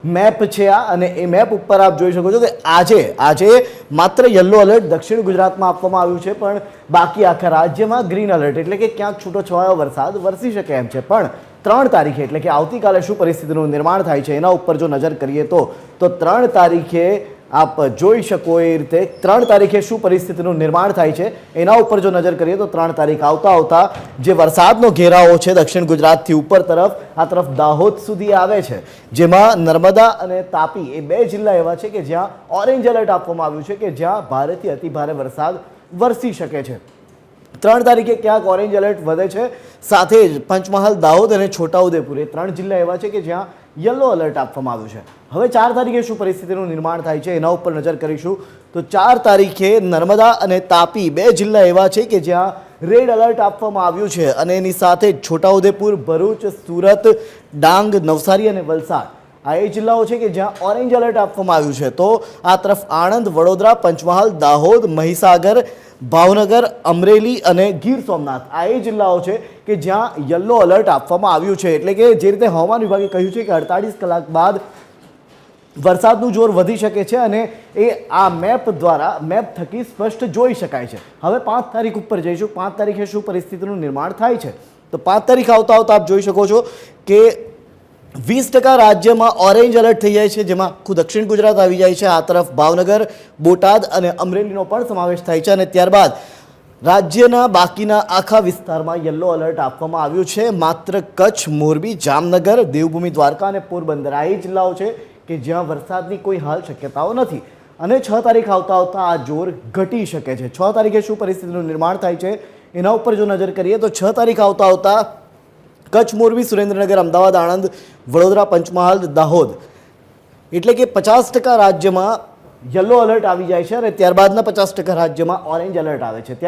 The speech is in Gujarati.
મેપ છે આ અને એ મેપ ઉપર આપ જોઈ શકો છો કે આજે માત્ર યલો એલર્ટ દક્ષિણ ગુજરાતમાં આપવામાં આવ્યું છે, પણ બાકી આખા રાજ્યમાં ગ્રીન એલર્ટ એટલે કે ક્યાંક છૂટોછવાયો વરસાદ વરસી શકે એમ છે। પણ 3 તારીખે એટલે કે આવતીકાલે શું પરિસ્થિતિનું નિર્માણ થાય છે એના ઉપર જો નજર કરીએ તો 3 તારીખે આપ જોઈ શકો એ રીતે 3 તારીખે શું પરિસ્થિતિનું નિર્માણ થાય છે એના ઉપર જો નજર કરીએ તો 3 તારીખ આવતા જે વરસાદનો ઘેરાવો છે દક્ષિણ ગુજરાતથી ઉપર તરફ આ તરફ દાહોદ સુધી આવે છે, જેમાં નર્મદા અને તાપી એ 2 જિલ્લા એવા છે કે જ્યાં ઓરેન્જ એલર્ટ આપવામાં આવ્યું છે કે જ્યાં ભારેથી અતિભારે વરસાદ વરસી શકે છે। 3 તારીખે ક્યાંક ઓરેન્જ એલર્ટ વધે છે, સાથે જ પંચમહાલ, દાહોદ અને છોટાઉદેપુર એ 3 જિલ્લા એવા છે કે જ્યાં યલો એલર્ટ આપવામાં આવ્યું છે। હવે 4 તારીખે શું પરિસ્થિતિનું નિર્માણ થાય છે એના ઉપર નજર કરીશું તો 4 તારીખે નર્મદા અને તાપી 2 જિલ્લા એવા છે કે જ્યાં રેડ એલર્ટ આપવામાં આવ્યું છે અને એની સાથે જ છોટાઉદેપુર, ભરૂચ, સુરત, ડાંગ, નવસારી અને વલસાડ આ એ જિલ્લાઓ છે કે જ્યાં ઓરેન્જ એલર્ટ આપવામાં આવ્યું છે। તો આ તરફ આણંદ, વડોદરા, પંચમહાલ, દાહોદ, મહીસાગર, ભાવનગર, અમરેલી અને ગીર સોમનાથ આ એ જિલ્લાઓ છે કે જ્યાં યલો એલર્ટ આપવામાં આવ્યું છે। એટલે કે જે રીતે હવામાન વિભાગે કહ્યું છે કે 48 કલાક બાદ વરસાદનું જોર વધી શકે છે અને એ આ મેપ થકી સ્પષ્ટ જોઈ શકાય છે। હવે 5 તારીખ ઉપર જઈશું। 5 તારીખે શું પરિસ્થિતિનું નિર્માણ થાય છે તો 5 તારીખ આવતા આપ જોઈ શકો છો કે 20% રાજ્યમાં ઓરેન્જ એલર્ટ થઈ જાય છે, જેમાં આખું દક્ષિણ ગુજરાત આવી જાય છે। આ તરફ ભાવનગર, બોટાદ અને અમરેલીનો પણ સમાવેશ થાય છે અને ત્યારબાદ રાજ્યના બાકીના આખા વિસ્તારમાં યલો એલર્ટ આપવામાં આવ્યું છે। માત્ર કચ્છ, મોરબી, જામનગર, દેવભૂમિ દ્વારકા અને પોરબંદર આ એ જિલ્લાઓ છે કે જ્યાં વરસાદની કોઈ હાલ શક્યતાઓ નથી અને 6 તારીખ આવતા આ જોર ઘટી શકે છે। 6 તારીખે શું પરિસ્થિતિનું નિર્માણ થાય છે એના ઉપર જો નજર કરીએ તો 6 તારીખ આવતા કચ્છ, મોરબી, સુરેન્દ્રનગર, અમદાવાદ, આણંદ, વડોદરા, પંચમહાલ, દાહોદ એટલે કે 50% રાજ્યમાં યલો એલર્ટ આવી જાય છે અને ત્યારબાદના 50% રાજ્યમાં ઓરેન્જ એલર્ટ આવે છે।